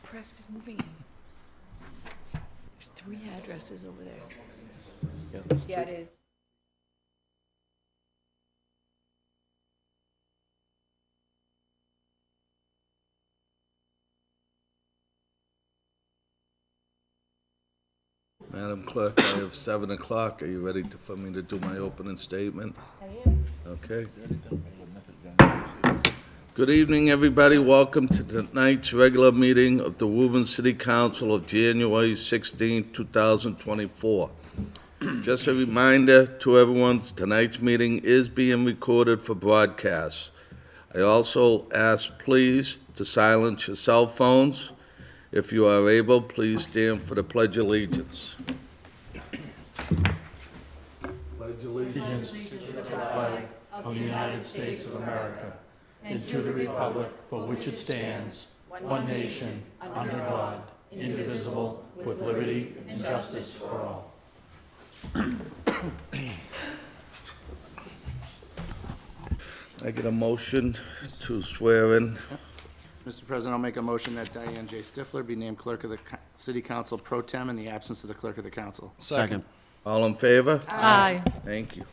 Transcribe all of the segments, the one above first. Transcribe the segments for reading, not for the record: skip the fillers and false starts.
Crest is moving in. There's 3 addresses over there. Yeah, it is. Madam Clerk, I have 7 o'clock. Are you ready for me to do my opening statement? I am. Okay. Good evening, everybody. Welcome to tonight's regular meeting of the Woburn City Council of January 16, 2024. Just a reminder to everyone, tonight's meeting is being recorded for broadcast. I also ask please to silence your cell phones. If you are able, please stand for the Pledge of Allegiance. Pledge Allegiance to the flag of the United States of America and to the republic for which it stands, one nation, under God, indivisible, with liberty and justice for all. I get a motion to swear in. Mr. President, I'll make a motion that Diane J. Stifler be named Clerk of the City Council Pro Tem in the absence of the Clerk of the Council. Second. All in favor? Aye. Thank you.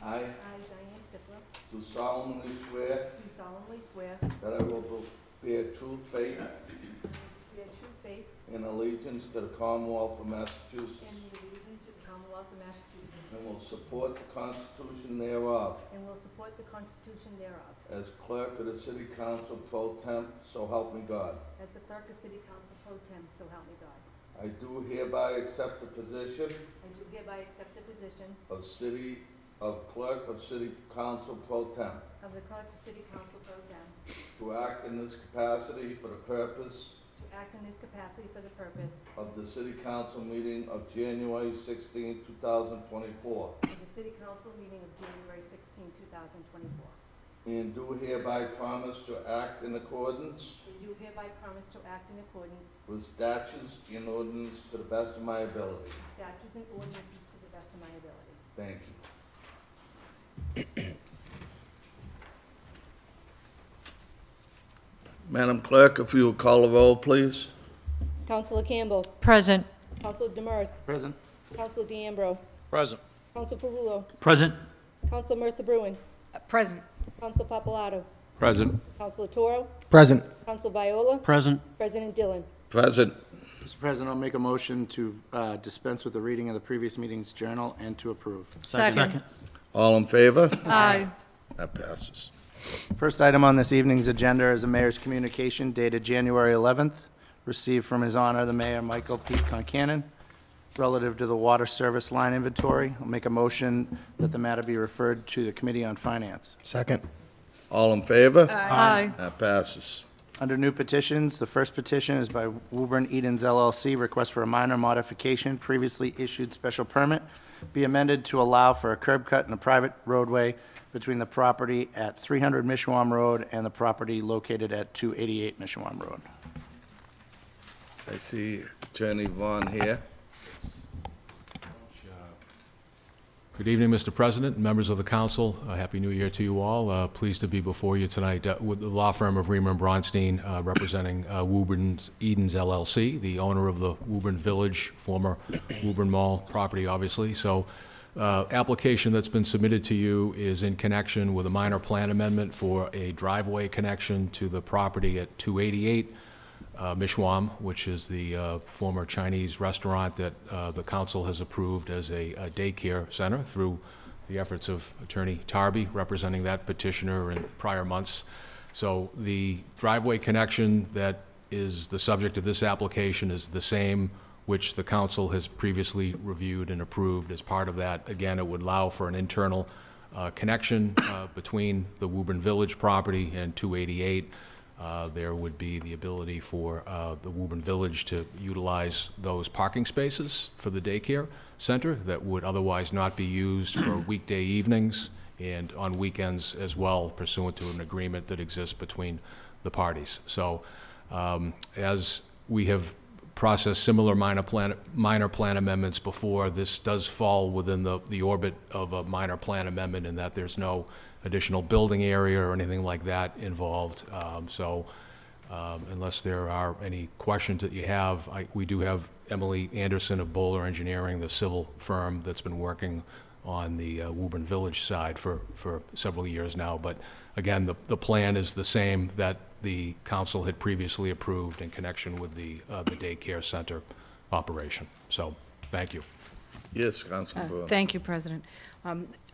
I I, Diane Stifler, do solemnly swear do solemnly swear that I will bear true faith bear true faith and allegiance to the Commonwealth of Massachusetts, and the allegiance to the Commonwealth of Massachusetts, and will support the Constitution thereof. and will support the Constitution thereof. As Clerk of the City Council Pro Temp, so help me God. As the Clerk of City Council Pro Tem, so help me God. I do hereby accept the position I do hereby accept the position of Clerk of City Council Pro Temp, of the Clerk of City Council Pro Tem to act in this capacity for the purpose to act in this capacity for the purpose of the City Council meeting of January 16, 2024, of the City Council meeting of January 16, 2024. and do hereby promise to act in accordance I do hereby promise to act in accordance with statutes and ordinances to the best of my ability. with statutes and ordinances to the best of my ability. Thank you. Madam Clerk, if you will call the roll, please. Councilor Campbell. Present. Councilor Demers. Present. Councilor DeAmbro. Present. Council Perullo. Present. Council Mercer Bruin. Present. Council Papalato. Present. Councilor Toro. Present. Council Viola. Present. President Dillon. Present. Mr. President, I'll make a motion to dispense with the reading of the previous meeting's journal and to approve. Second. All in favor? Aye. That passes. First item on this evening's agenda is a mayor's communication dated January 11th, received from His Honor the Mayor Michael P. Concanon, relative to the water service line inventory. I'll make a motion that the matter be referred to the Committee on Finance. Second. All in favor? Aye. That passes. Under new petitions, the first petition is by Woburn Edens LLC, request for a minor modification, previously issued special permit, be amended to allow for a curb cut in a private roadway between the property at 300 Mishawam Road and the property located at 288 Mishawam Road. I see Attorney Vaughn here. Good evening, Mr. President, members of the council. Happy New Year to you all. Pleased to be before you tonight with the law firm of Reamer and Bronstein, representing Woburn Edens LLC, the owner of the Woburn Village, former Woburn Mall property, obviously. So, application that's been submitted to you is in connection with a minor plan amendment for a driveway connection to the property at 288 Mishawam, which is the former Chinese restaurant that the council has approved as a daycare center through the efforts of Attorney Tarby, representing that petitioner in prior months. So the driveway connection that is the subject of this application is the same which the council has previously reviewed and approved. As part of that, again, it would allow for an internal connection between the Woburn Village property and 288. There would be the ability for the Woburn Village to utilize those parking spaces for the daycare center that would otherwise not be used for weekday evenings and on weekends as well, pursuant to an agreement that exists between the parties. So as we have processed similar minor plan amendments before. This does fall within the orbit of a minor plan amendment in that there's no additional building area or anything like that involved. Unless there are any questions that you have, we do have Emily Anderson of Bowler Engineering, the civil firm that's been working on the Woburn Village side for several years now. But again, the plan is the same that the council had previously approved in connection with the daycare center operation. So, thank you. Yes, Councilman Brewer. Thank you, President.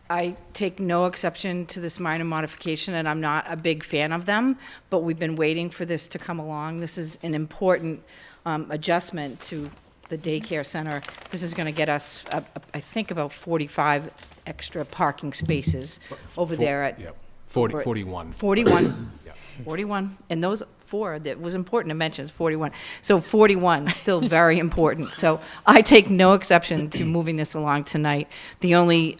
I take no exception to this minor modification, and I'm not a big fan of them, but we've been waiting for this to come along. This is an important adjustment to the daycare center. This is going to get us, I think, about 45 extra parking spaces over there at... Yeah, 41. 41. Yeah. 41. And those 4, that was important to mention, is 41. So 41, still very important. So I take no exception to moving this along tonight. The only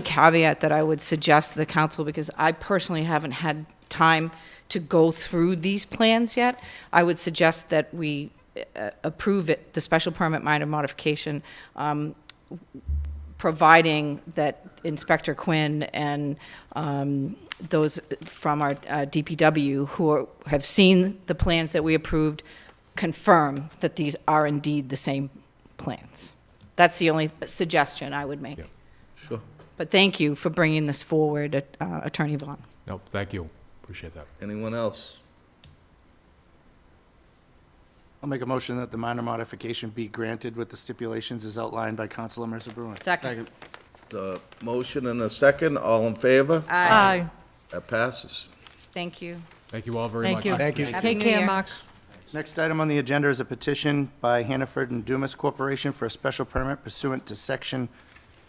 caveat that I would suggest to the council, because I personally haven't had time to go through these plans yet, I would suggest that we approve it, the special permit minor modification, providing that Inspector Quinn and those from our DPW who have seen the plans that we approved confirm that these are indeed the same plans. That's the only suggestion I would make. Yeah. Sure. But thank you for bringing this forward, Attorney Vaughn. No, thank you. Appreciate that. Anyone else? I'll make a motion that the minor modification be granted with the stipulations as outlined by Councilor Mercer Bruin. Second. The motion and a second, all in favor? Aye. That passes. Thank you. Thank you all very much. Thank you. Happy Take New care, Year. Max. Next item on the agenda is a petition by Hannaford and Dumas Corporation for a special permit pursuant to Section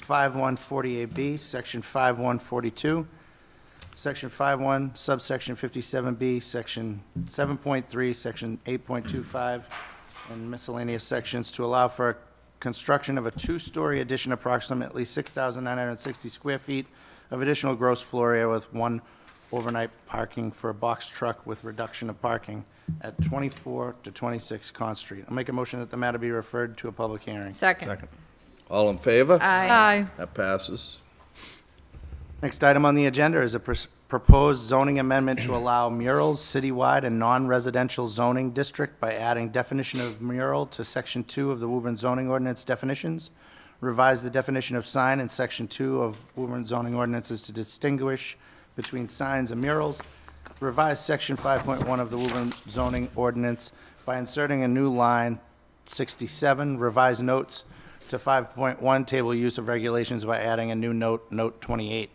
5148B, Section 5142, Section 51, subsection 57B, Section 7.3, Section 8.25, and miscellaneous sections to allow for construction of a 2-story addition approximately 6,960 square feet of additional gross floor area with 1 overnight parking for a box truck with reduction of parking at 24 to 26 Con Street. I'll make a motion that the matter be referred to a public hearing. Second. All in favor? Aye. That passes. Next item on the agenda is a proposed zoning amendment to allow murals citywide and non-residential zoning district by adding definition of mural to Section 2 of the Woburn zoning ordinance definitions. Revise the definition of sign in Section 2 of Woburn zoning ordinances to distinguish between signs and murals. Revise Section 5.1 of the Woburn zoning ordinance by inserting a new line 67. Revise notes to 5.1 table use of regulations by adding a new note, note 28.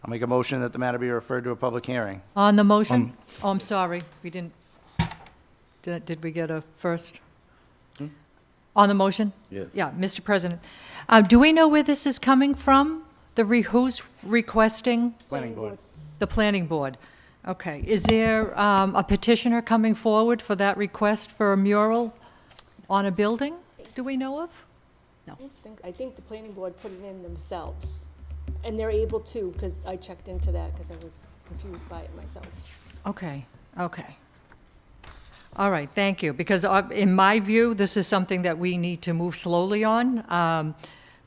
I'll make a motion that the matter be referred to a public hearing. On the motion? Oh, I'm sorry, we didn't, did we get a first? On the motion? Yes. Yeah, Mr. President. Do we know where this is coming from? Who's requesting? Planning board. The planning board. Okay. Is there a petitioner coming forward for that request for a mural on a building? Do we know of? I think the planning board put it in themselves, and they're able to, because I checked into that, because I was confused by it myself. Okay, okay. All right, thank you, because in my view, this is something that we need to move slowly on,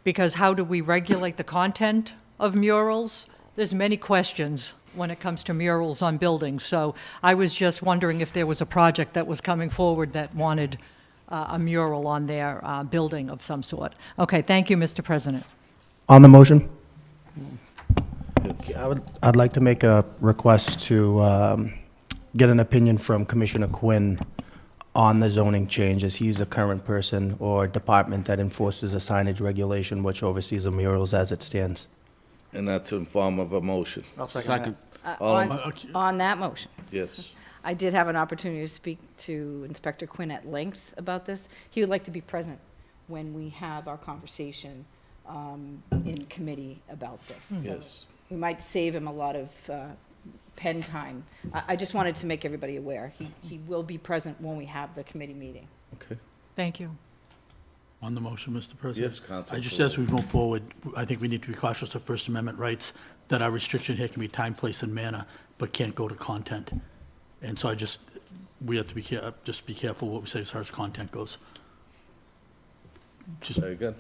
because how do we regulate the content of murals? There's many questions when it comes to murals on buildings, so I was just wondering if there was a project that was coming forward that wanted a mural on their building of some sort. Okay, thank you, Mr. President. On the motion? I'd like to make a request to get an opinion from Commissioner Quinn on the zoning changes. He's the current person or department that enforces a signage regulation which oversees the murals as it stands. And that's in form of a motion. I'll second All in- On that motion. Yes. I did have an opportunity to speak to Inspector Quinn at length about this. He would like to be present when we have our conversation in committee about this. So Yes. we might save him a lot of pen time. I just wanted to make everybody aware. He will be present when we have the committee meeting. Okay. Thank you. On the motion, Mr. President? Yes, Counsel. I just, as we move forward, I think we need to be cautious of First Amendment rights, that our restriction here can be time, place, and manner, but can't go to content. And so I just, we have to just be careful what we say as far as content goes. Just, Very good.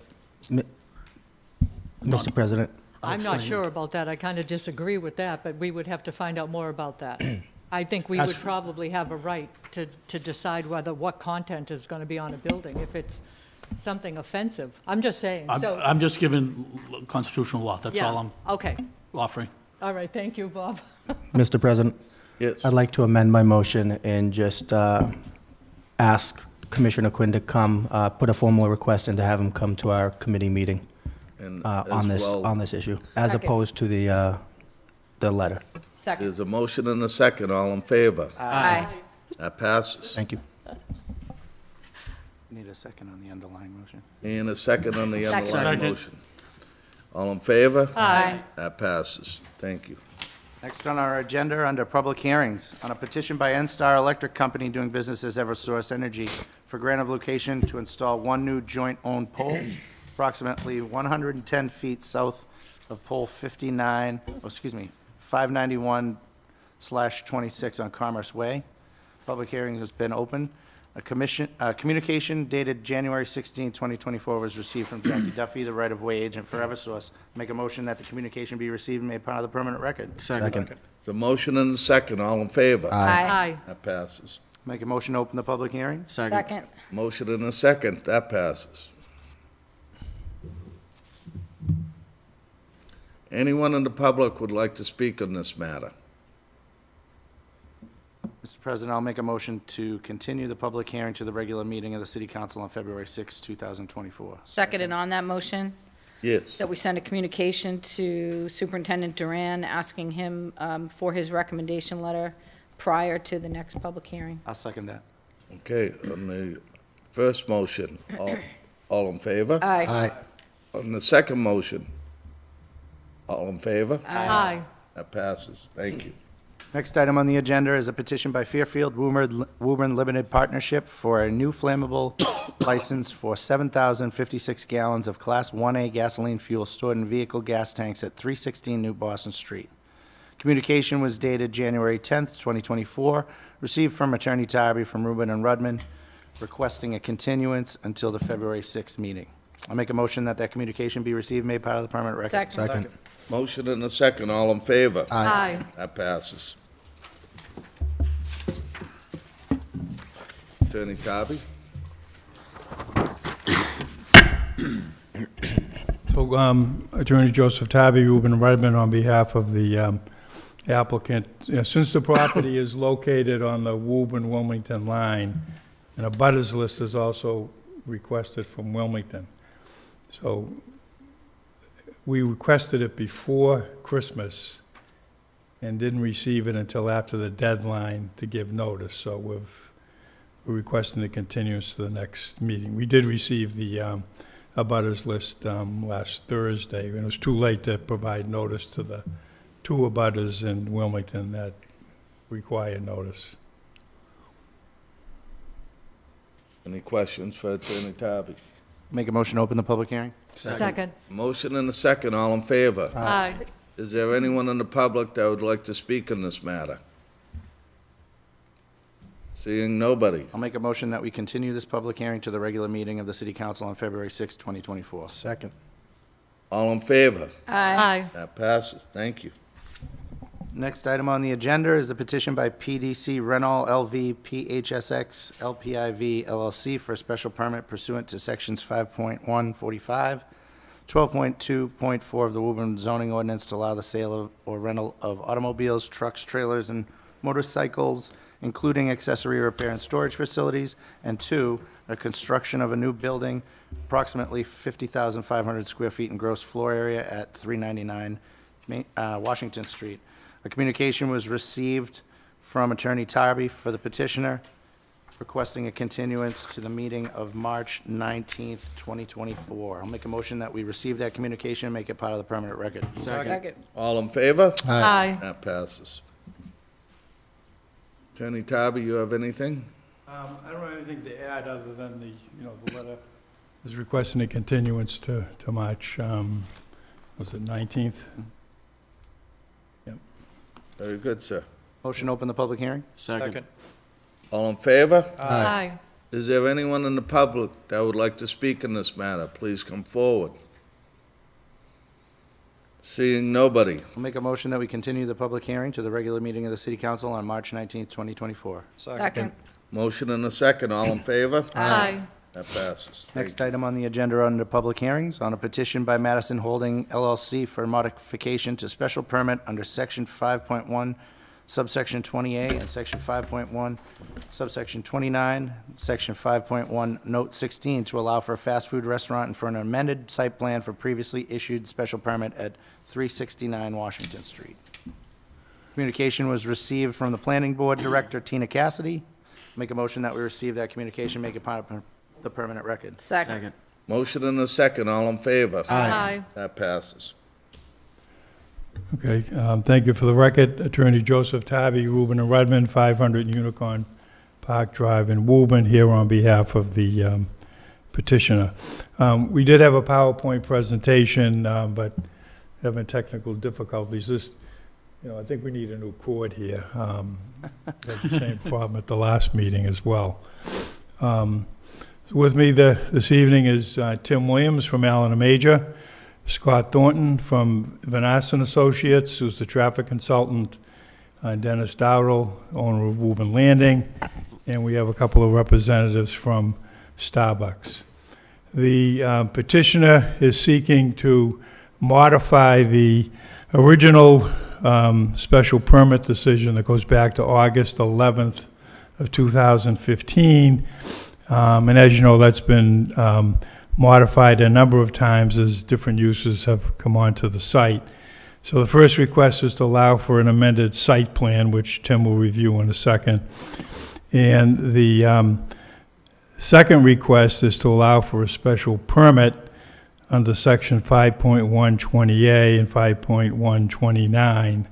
Mr. President, I'm not sure about that. I kind of disagree with that, but we would have to find out more about that. I think we would probably have a right to decide what content is going to be on a building, if it's something offensive. I'm just saying, so. I'm just giving constitutional law, that's all I'm Okay, offering. all right, thank you, Bob. Mr. President, Yes. I'd like to amend my motion and just ask Commissioner Quinn to come, put a formal request and to have him come to our committee meeting And on as this, well, on this issue, as Second. opposed to the letter. Second. there's a motion and a second. All in favor? Aye. That passes. Thank you. Need a second on the underlying motion. And a second on the Second. underlying Second. motion. All in favor? Aye. That passes. Thank you. Next on our agenda, under public hearings, on a petition by N-Star Electric Company doing business as Eversource Energy for grant of location to install one new joint-owned pole approximately 110 feet south of pole 591/26 on Commerce Way. Public hearing has been open. A communication dated January 16, 2024 was received from Jackie Duffy, the right-of-way agent for Eversource. Make a motion that the communication be received and made part of the permanent record. Second. There's a motion and a second. All in favor? Aye. That passes. Make a motion to open the public hearing. Second. Motion and a second. That passes. Anyone in the public would like to speak on this matter? Mr. President, I'll make a motion to continue the public hearing to the regular meeting of the City Council on February 6, 2024. Seconded on that motion, Yes. that we send a communication to Superintendent Duran asking him for his recommendation letter prior to the next public hearing. I'll second that. Okay, on the first motion, all in favor? Aye. On the second motion, all in favor? Aye. That passes. Thank you. Next item on the agenda is a petition by Fairfield Woburn Limited Partnership for a new flammable license for 7,056 gallons of Class 1A gasoline fuel stored in vehicle gas tanks at 316 New Boston Street. Communication was dated January 10th, 2024, received from Attorney Tarby from Rubin and Rudman, requesting a continuance until the February 6th meeting. I'll make a motion that communication be received, made part of the permanent record. Second. Second. Motion and a second. All in favor? Aye. That passes. Attorney Tarby? So, Attorney Joseph Tabby, Reuben and Redmond, on behalf of the applicant, since the property is located on the Woburn-Wilmington line, and a butters list is also requested from Wilmington. So, we requested it before Christmas and didn't receive it until after the deadline to give notice. So we're requesting the continuance to the next meeting. We did receive the abutters list last Thursday, and it was too late to provide notice to the two abutters in Wilmington that require notice. Any questions for Attorney Tarby? Make a motion to open the public hearing. Second. Motion and a second. All in favor? Aye. Is there anyone in the public that would like to speak on this matter? Seeing nobody. I'll make a motion that we continue this public hearing to the regular meeting of the City Council on February 6, 2024. Second. All in favor? Aye. That passes. Thank you. Next item on the agenda is the petition by PDC Renault LV PHSX LPIV LLC for a special permit pursuant to sections 5.145, 12.2.4 of the Woburn zoning ordinance to allow the sale of or rental of automobiles, trucks, trailers, and motorcycles, including accessory repair and storage facilities, and two, a construction of a new building, approximately 50,500 square feet in gross floor area at 399 Washington Street. A communication was received from Attorney Tarby for the petitioner, requesting a continuance to the meeting of March 19th, 2024. I'll make a motion that we receive that communication and make it part of the permanent record. Second. All in favor? Aye. That passes. Attorney Tarby, you have anything? I don't have anything to add other than the letter is requesting a continuance to March, was it 19th? Very good, sir. Motion to open the public hearing? Second. All in favor? Aye. Is there anyone in the public that would like to speak in this matter? Please come forward. Seeing nobody. I'll make a motion that we continue the public hearing to the regular meeting of the City Council on March 19th, 2024. Second. Motion and a second. All in favor? Aye. That passes. Next item on the agenda under public hearings, on a petition by Madison Holding LLC for modification to special permit under Section 5.1, subsection 20A, and Section 5.1, subsection 29, Section 5.1, Note 16, to allow for a fast food restaurant and for an amended site plan for previously issued special permit at 369 Washington Street. Communication was received from the Planning Board Director, Tina Cassidy. Make a motion that we receive that communication, make it part of the permanent record. Second. Motion and a second. All in favor? Aye. That passes. Okay, thank you. For the record, Attorney Joseph Tabby, Woburn and Redmond, 500 Unicorn Park Drive in Woburn, here on behalf of the petitioner. We did have a PowerPoint presentation, but having technical difficulties. This, I think we need a new cord here. Had the same problem at the last meeting as well. With me this evening is Tim Williams from Allen and Major, Scott Thornton from Vanasson Associates, who's the traffic consultant, Dennis Dowdle, owner of Woburn Landing, and we have a couple of representatives from Starbucks. The petitioner is seeking to modify the original special permit decision that goes back to August 11th of 2015. And as you know, that's been modified a number of times as different uses have come onto the site. So the first request is to allow for an amended site plan, which Tim will review in a second. And the second request is to allow for a special permit under Section 5.120A and 5.129.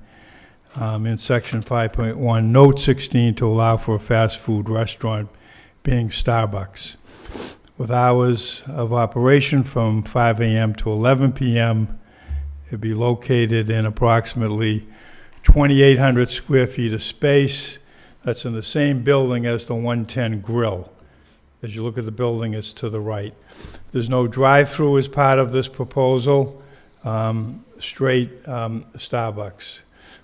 In Section 5.1, Note 16, to allow for a fast food restaurant being Starbucks, with hours of operation from 5 a.m. to 11 p.m. It'd be located in approximately 2,800 square feet of space. That's in the same building as the 110 Grill. As you look at the building, it's to the right. There's no drive-through as part of this proposal, straight Starbucks.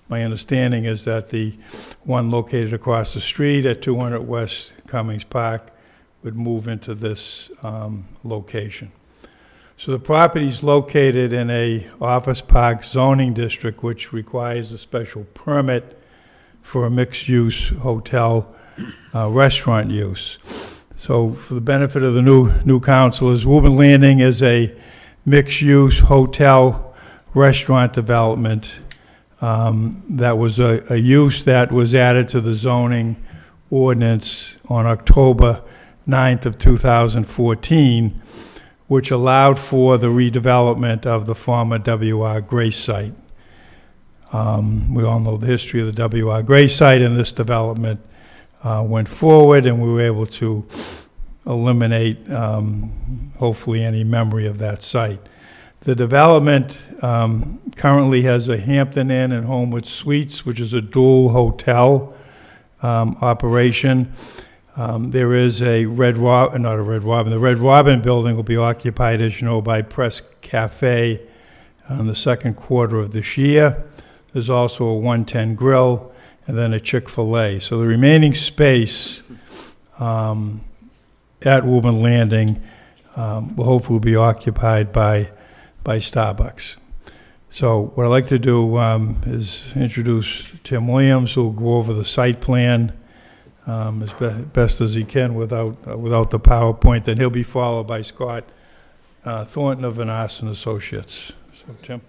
My understanding is that the one located across the street at 200 West Cummings Park would move into this location. So the property is located in a office park zoning district, which requires a special permit for a mixed-use hotel restaurant use. So for the benefit of the new councilors, Woburn Landing is a mixed-use hotel restaurant development. That was a use that was added to the zoning ordinance on October 9th of 2014, which allowed for the redevelopment of the former W.R. Gray site. We all know the history of the W.R. Gray site, and this development went forward, and we were able to eliminate, hopefully, any memory of that site. The development currently has a Hampton Inn and Homewood Suites, which is a dual hotel operation. There is a the Red Robin building will be occupied, as you know, by Press Cafe in the second quarter of this year. There's also a 110 Grill and then a Chick-fil-A. So the remaining space at Woburn Landing will hopefully be occupied by Starbucks. So what I'd like to do is introduce Tim Williams, who will go over the site plan as best as he can without the PowerPoint. Then he'll be followed by Scott Thornton of Vanasson Associates. So, Tim.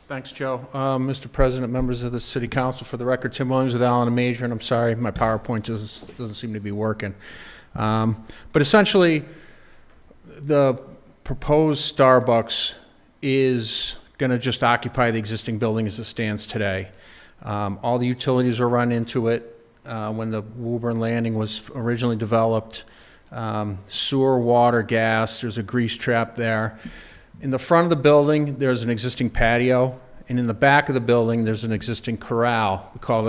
Thanks, Joe. Mr. President, members of the City Council, for the record, Tim Williams with Allen and Major, and I'm sorry, my PowerPoint doesn't seem to be working. But essentially, the proposed Starbucks is going to just occupy the existing building as it stands today. All the utilities are run into it. When the Woburn Landing was originally developed, sewer, water, gas, there's a grease trap there. In the front of the building, there's an existing patio, and in the back of the building, there's an existing corral. We call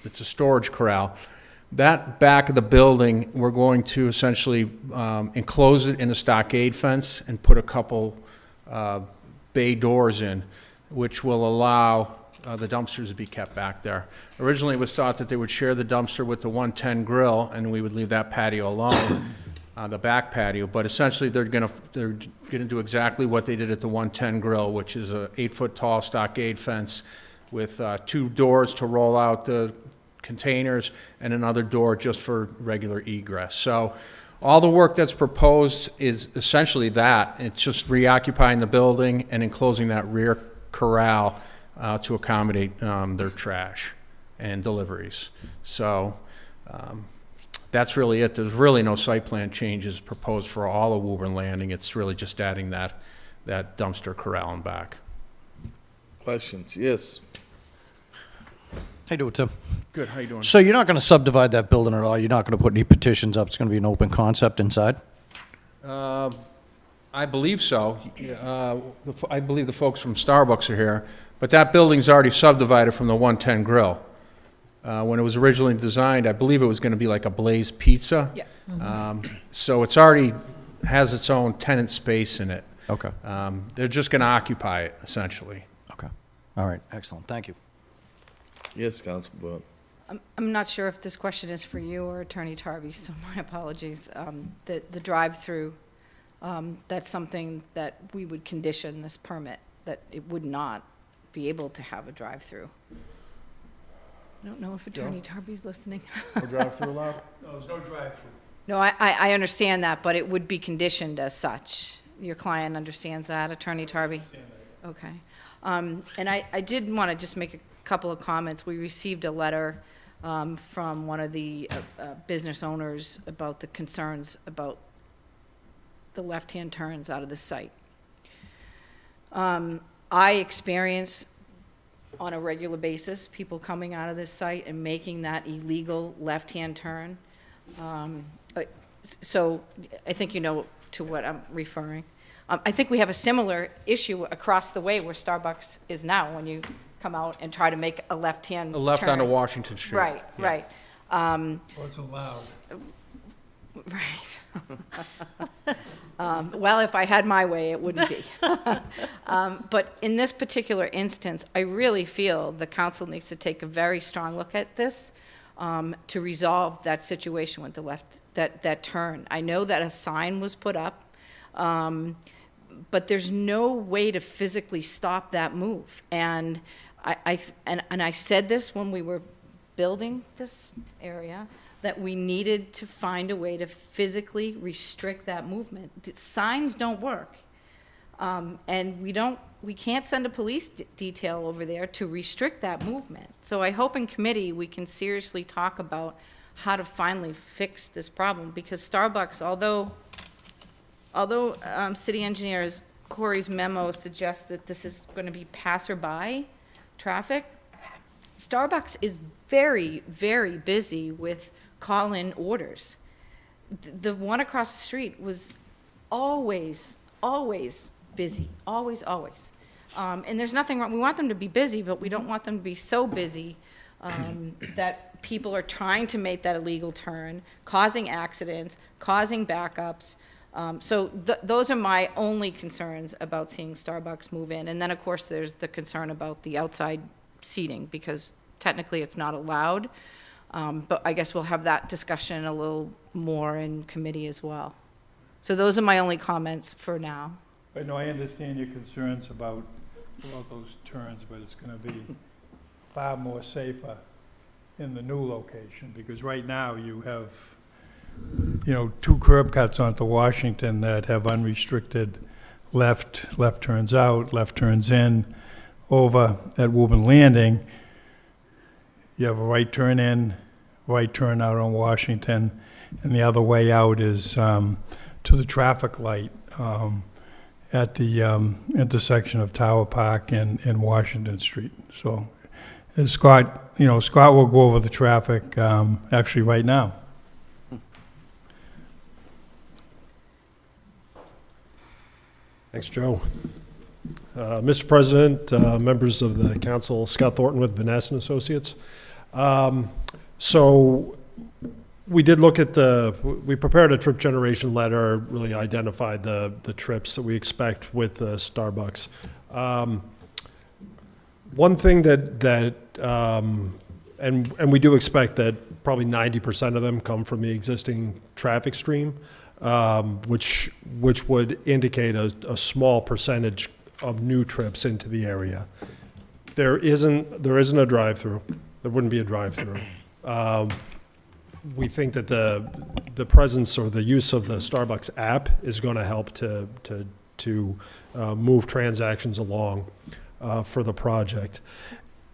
it's a storage corral. That back of the building, we're going to essentially enclose it in a stockade fence and put a couple bay doors in, which will allow the dumpsters to be kept back there. Originally, it was thought that they would share the dumpster with the 110 grill, and we would leave that patio alone, the back patio. But essentially, they're gonna do exactly what they did at the 110 grill, which is a 8-foot tall stockade fence with 2 doors to roll out the containers and another door just for regular egress. So all the work that's proposed is essentially that. It's just reoccupying the building and enclosing that rear corral to accommodate their trash and deliveries. So that's really it. There's really no site plan changes proposed for all of Woburn Landing. It's really just adding that dumpster corral in back. Questions? Yes. How you doing, Tim? Good, how you doing? So you're not going to subdivide that building at all? You're not going to put any petitions up? It's going to be an open concept inside? I believe so. I believe the folks from Starbucks are here, but that building's already subdivided from the 110 Grill. When it was originally designed, I believe it was going to be like a Blaze Pizza. Yeah. So it's already has its own tenant space in it. Okay. They're just going to occupy it, essentially. Okay. All right. Excellent. Thank you. Yes, Council Blunt. I'm not sure if this question is for you or Attorney Tarby, so my apologies. The drive-through, that's something that we would condition this permit, that it would not be able to have a drive-through. I don't know if Attorney Tarby's listening. No drive-through allowed? No, there's no drive-through. No, I understand that, but it would be conditioned as such. Your client understands that, Attorney Tarby? Okay. And I did want to just make a couple of comments. We received a letter from one of the business owners about the concerns about the left-hand turns out of the site. I experience on a regular basis people coming out of this site and making that illegal left-hand turn. So I think you know to what I'm referring. I think we have a similar issue across the way where Starbucks is now when you come out and try to make a left-hand turn. A left onto Washington Street. Right, Yeah. right. Well, it's allowed. Right. Well, if I had my way, it wouldn't be. But in this particular instance, I really feel the council needs to take a very strong look at this to resolve that situation with the left, that turn. I know that a sign was put up, but there's no way to physically stop that move. And I said this when we were building this area, that we needed to find a way to physically restrict that movement. The signs don't work. And we can't send a police detail over there to restrict that movement. So I hope in committee we can seriously talk about how to finally fix this problem, because Starbucks, although City Engineer Corey's memo suggests that this is going to be passerby traffic, Starbucks is very, very busy with call-in orders. The one across the street was always busy, always. And there's nothing wrong. We want them to be busy, but we don't want them to be so busy that people are trying to make that illegal turn, causing accidents, causing backups. So those are my only concerns about seeing Starbucks move in. And then, of course, there's the concern about the outside seating, because technically it's not allowed. But I guess we'll have that discussion a little more in committee as well. So those are my only comments for now. But no, I understand your concerns about those turns, but it's going to be far more safer in the new location, because right now you have, 2 curb cuts onto Washington that have unrestricted left turns out, left turns in. Over at Woburn Landing, you have a right turn in, right turn out on Washington, and the other way out is to the traffic light at the intersection of Tower Park and Washington Street. So, as Scott will go over the traffic actually right now. Thanks, Joe. Mr. President, members of the council, Scott Thornton with Vanessa and Associates. So we did look at we prepared a trip generation letter, really identified the trips that we expect with Starbucks. One thing and we do expect that probably 90% of them come from the existing traffic stream, which would indicate a small percentage of new trips into the area. There isn't a drive-through. There wouldn't be a drive-through. We think that the presence or the use of the Starbucks app is going to help to move transactions along for the project.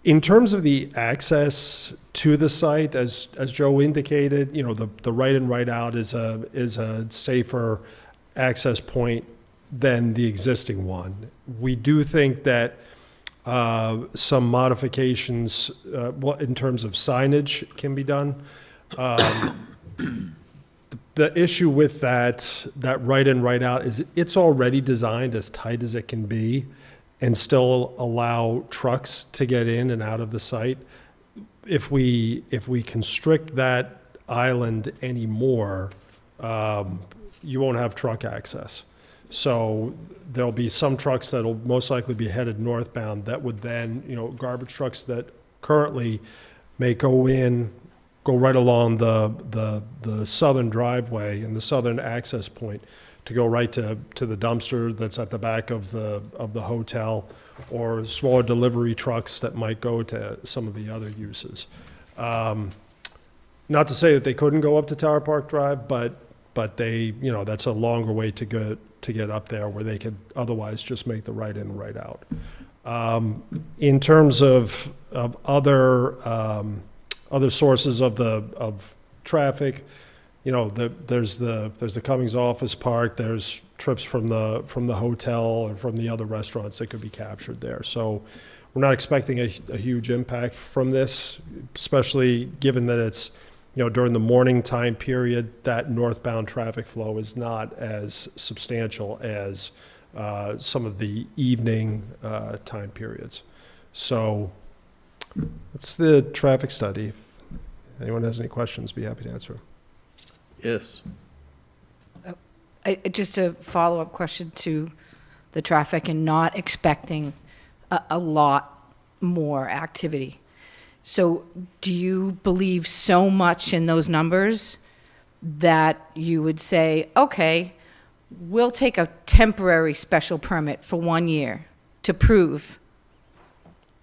In terms of the access to the site, as Joe indicated, the right in, right out is a safer access point than the existing one. We do think that some modifications, in terms of signage, can be done. The issue with that right in, right out is it's already designed as tight as it can be and still allow trucks to get in and out of the site. If we constrict that island anymore, you won't have truck access. So there'll be some trucks that'll most likely be headed northbound that would then, garbage trucks that currently may go right along the southern driveway and the southern access point to go right to the dumpster that's at the back of the hotel, or smaller delivery trucks that might go to some of the other uses. Not to say that they couldn't go up to Tower Park Drive, but they, that's a longer way to get up there, where they could otherwise just make the right in, right out. In terms of other sources of traffic, there's the Cummings Office Park. There's trips from the hotel and from the other restaurants that could be captured there. So we're not expecting a huge impact from this, especially given that it's during the morning time period. That northbound traffic flow is not as substantial as some of the evening time periods. So that's the traffic study. If anyone has any questions, be happy to answer them. Yes. Just a follow-up question to the traffic and not expecting a lot more activity. So do you believe so much in those numbers that you would say, okay, we'll take a temporary special permit for 1 year to prove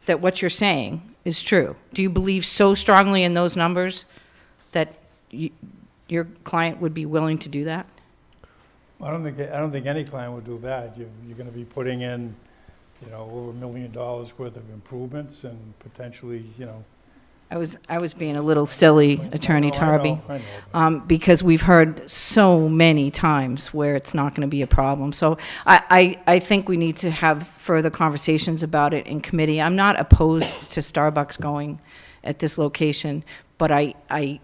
that what you're saying is true? Do you believe so strongly in those numbers that your client would be willing to do that? I don't think any client would do that. You're going to be putting in, over $1 million worth of improvements and potentially, I was being a little silly, Attorney Tarby, I know. because we've heard so many times where it's not going to be a problem. So I think we need to have further conversations about it in committee. I'm not opposed to Starbucks going at this location, but I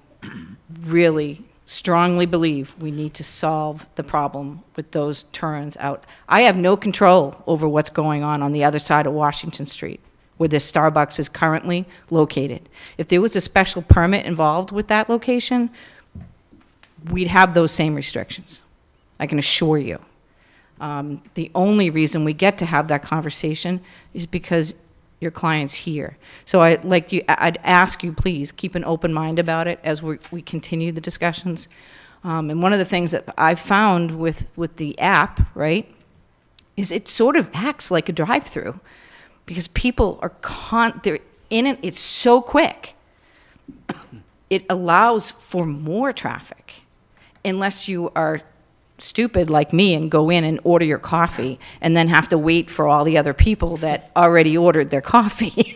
really strongly believe we need to solve the problem with those turns out. I have no control over what's going on the other side of Washington Street, where this Starbucks is currently located. If there was a special permit involved with that location, we'd have those same restrictions, I can assure you. The only reason we get to have that conversation is because your client's here. So I'd ask you, please, keep an open mind about it as we continue the discussions. And one of the things that I've found with the app, right, is it sort of acts like a drive-through, because people are they're in it. It's so quick. It allows for more traffic, unless you are stupid like me and go in and order your coffee and then have to wait for all the other people that already ordered their coffee.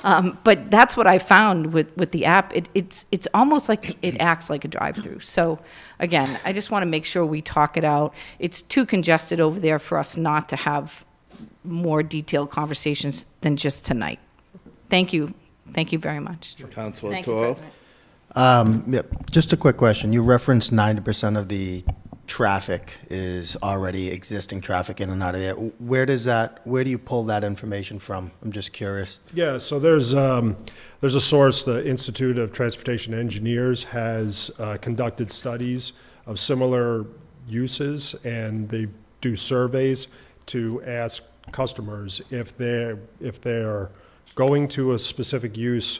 But that's what I found with the app. It's almost like it acts like a drive-through. So again, I just want to make sure we talk it out. It's too congested over there for us not to have more detailed conversations than just tonight. Thank you. Thank you very much. Councilor Thank you, Toro? President. Just a quick question. You referenced 90% of the traffic is already existing traffic in and out of there. Where do you pull that information from? I'm just curious. Yeah, so there's a source, the Institute of Transportation Engineers has conducted studies of similar uses, and they do surveys to ask customers if they're going to a specific use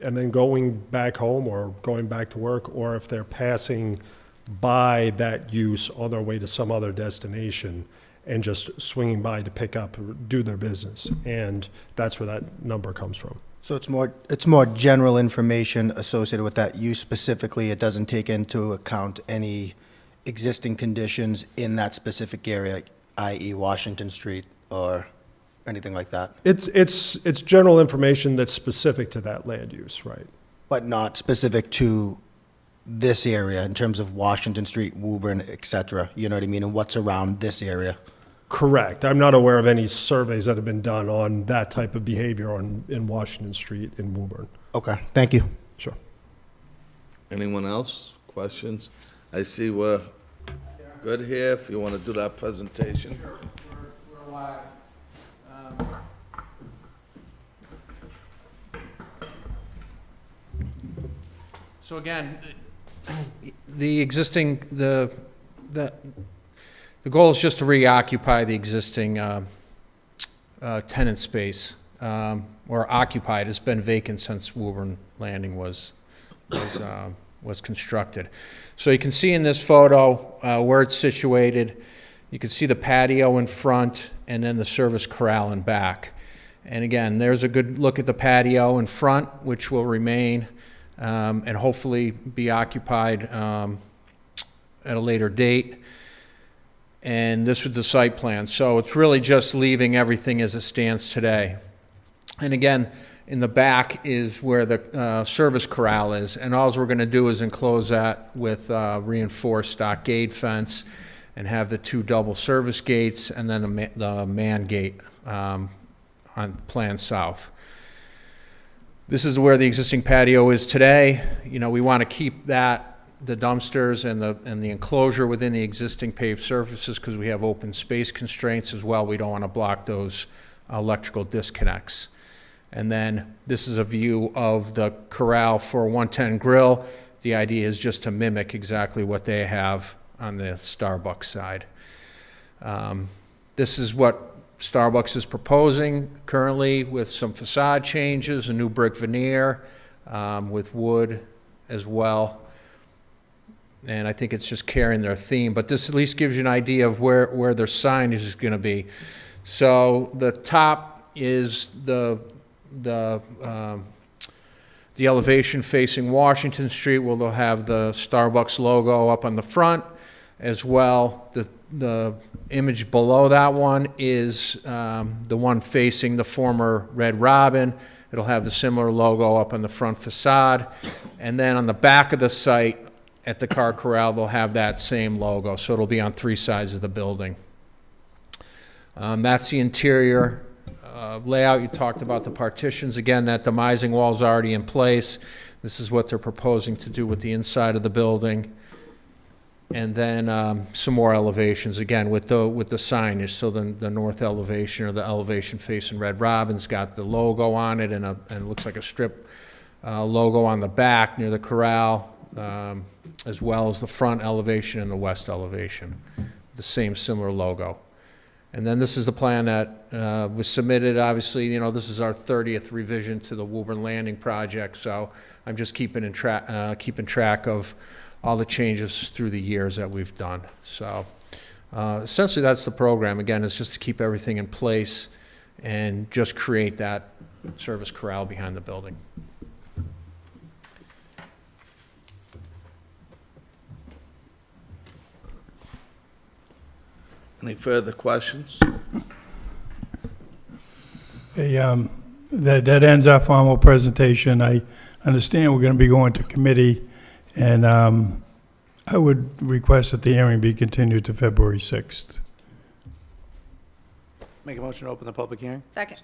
and then going back home or going back to work, or if they're passing by that use on their way to some other destination and just swinging by to pick up or do their business. And that's where that number comes from. So it's more general information associated with that use specifically. It doesn't take into account any existing conditions in that specific area, i.e. Washington Street or anything like that, It's general information that's specific to that land use, right? but not specific to this area in terms of Washington Street, Woburn, et cetera. You know what I mean? And what's around this area. Correct. I'm not aware of any surveys that have been done on that type of behavior in Washington Street in Woburn. Okay, thank you. Sure. Anyone else? Questions? I see we're good here, if you want to do that presentation. We're live. So again, the existing, the goal is just to reoccupy the existing tenant space, or occupied. It's been vacant since Woburn Landing was constructed. So you can see in this photo where it's situated. You can see the patio in front and then the service corral in back. And again, there's a good look at the patio in front, which will remain and hopefully be occupied at a later date. And this was the site plan. So it's really just leaving everything as it stands today. And again, in the back is where the service corral is. And all we're going to do is enclose that with reinforced stockade fence and have the 2 double service gates and then the man gate on Plan South. This is where the existing patio is today. You know, we want to keep that, the dumpsters and the enclosure within the existing paved surfaces because we have open space constraints as well. We don't want to block those electrical disconnects. And then this is a view of the corral for 110 Grill. The idea is just to mimic exactly what they have on the Starbucks side. This is what Starbucks is proposing currently with some facade changes, a new brick veneer with wood as well. And I think it's just carrying their theme, but this at least gives you an idea of where their signage is going to be. So the top is the elevation facing Washington Street, where they'll have the Starbucks logo up on the front as well. The image below that one is the one facing the former Red Robin. It'll have the similar logo up on the front facade. And then on the back of the site at the car corral, they'll have that same logo. So it'll be on 3 sides of the building. That's the interior layout. You talked about the partitions. Again, that demising wall is already in place. This is what they're proposing to do with the inside of the building. And then some more elevations, again, with the signage. So the north elevation, or the elevation facing Red Robin's got the logo on it, and it looks like a strip logo on the back near the corral, as well as the front elevation and the west elevation, the same similar logo. And then this is the plan that was submitted. Obviously, you know, this is our 30th revision to the Woburn Landing project, so I'm just keeping track of all the changes through the years that we've done. So essentially that's the program. Again, it's just to keep everything in place and just create that service corral behind the building. Any further questions? That ends our formal presentation. I understand we're going to be going to committee, and I would request that the hearing be continued to February 6th. Make a motion to open the public hearing? Second.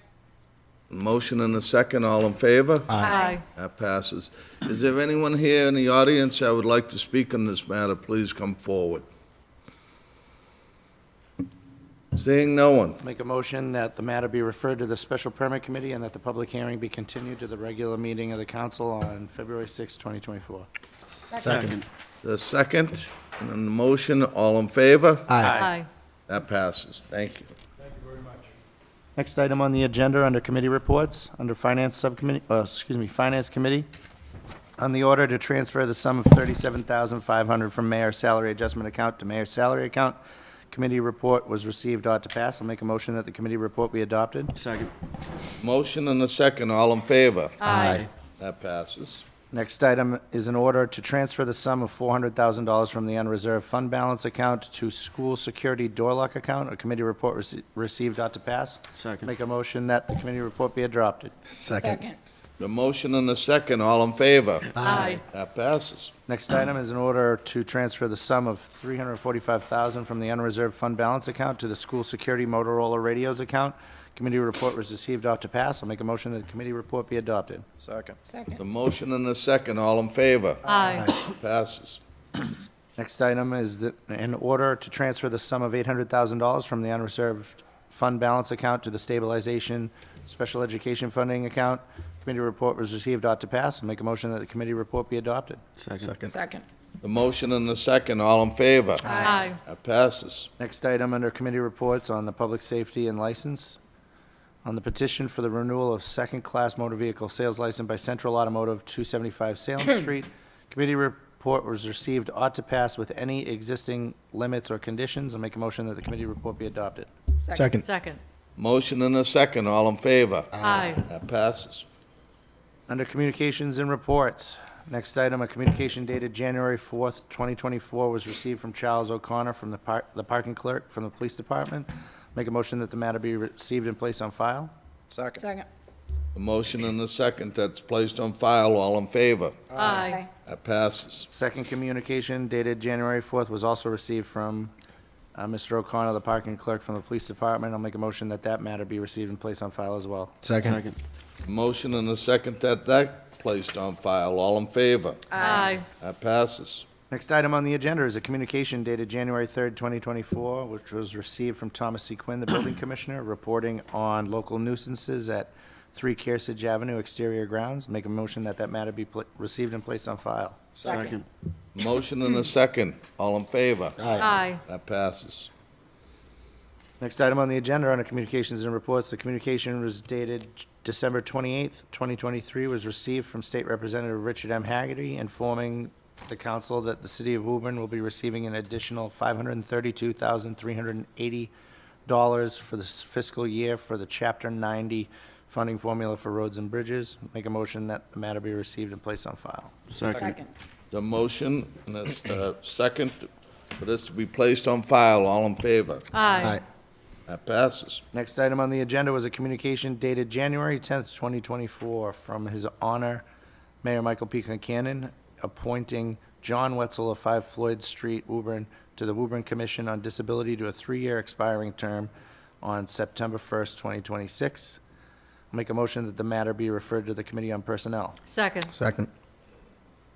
Motion and a second, all in favor? Aye. That passes. Is there anyone here in the audience that would like to speak on this matter? Please come forward. Seeing no one. Make a motion that the matter be referred to the Special Permit Committee and that the public hearing be continued to the regular meeting of the council on February 6, 2024. Second. The second, and on the motion, all in favor? Aye. That passes. Thank you. Next item on the agenda, under committee reports, under Finance Subcommittee, Finance Committee, on the order to transfer the sum of $37,500 from Mayor's Salary Adjustment Account to Mayor's Salary Account. Committee report was received, ought to pass. I'll make a motion that the committee report be adopted. Second. Motion and a second, all in favor? Aye. That passes. Next item is an order to transfer the sum of $400,000 from the unreserved fund balance account to school security door lock account. A committee report received, ought to pass. Second. Make a motion that the committee report be adopted. Second. The motion and a second, all in favor? Aye. That passes. Next item is an order to transfer the sum of $345,000 from the unreserved fund balance account to the school security Motorola radios account. Committee report was received, ought to pass. I'll make a motion that the committee report be adopted. Second. The motion and a second, all in favor? Aye. Passes. Next item is an order to transfer the sum of $800,000 from the unreserved fund balance account to the stabilization special education funding account. Committee report was received, ought to pass. I'll make a motion that the committee report be adopted. Second. The motion and the second, all in favor? Aye. That passes. Next item under committee reports on the public safety and license. On the petition for the renewal of second-class motor vehicle sales license by Central Automotive, 275 Salem Street. Committee report was received, ought to pass with any existing limits or conditions. I'll make a motion that the committee report be adopted. Second. Second. Motion and a second, all in favor? Aye. That passes. Under communications and reports, next item, a communication dated January 4th, 2024, was received from Charles O'Connor from the parking clerk from the police department. Make a motion that the matter be received and placed on file. Second. The motion and the second that's placed on file, all in favor? Aye. That passes. Second communication dated January 4th was also received from Mr. O'Connor, the parking clerk from the police department. I'll make a motion that that matter be received and placed on file as well. Second. Motion and the second that placed on file, all in favor? Aye. That passes. Next item on the agenda is a communication dated January 3rd, 2024, which was received from Thomas C. Quinn, the building commissioner, reporting on local nuisances at 3 Kearsarge Avenue exterior grounds. Make a motion that that matter be received and placed on file. Second. Motion and a second, all in favor? Aye. That passes. Next item on the agenda under communications and reports, the communication was dated December 28th, 2023, was received from State Representative Richard M. Haggerty, informing the council that the city of Woburn will be receiving an additional $532,380 for this fiscal year for the Chapter 90 funding formula for roads and bridges. Make a motion that the matter be received and placed on file. Second. The motion and a second for this to be placed on file, all in favor? Aye. That passes. Next item on the agenda was a communication dated January 10th, 2024, from His Honor Mayor Michael P. Concanon, appointing John Wetzel of 5 Floyd Street, Woburn, to the Woburn Commission on Disability to a 3-year expiring term on September 1st, 2026. I'll make a motion that the matter be referred to the Committee on Personnel. Second. Second.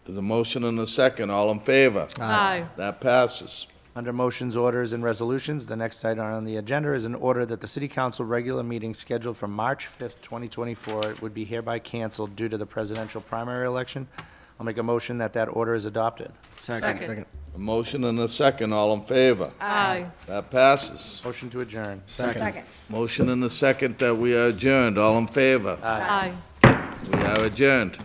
There's a motion and a second, all in favor? Aye. That passes. Under motions, orders, and resolutions, the next item on the agenda is an order that the City Council regular meeting scheduled for March 5th, 2024 would be hereby canceled due to the presidential primary election. I'll make a motion that that order is adopted. Second. A motion and a second, all in favor? Aye. That passes. Motion to adjourn. Second. Motion and a second that we are adjourned, all in favor? Aye. We are adjourned.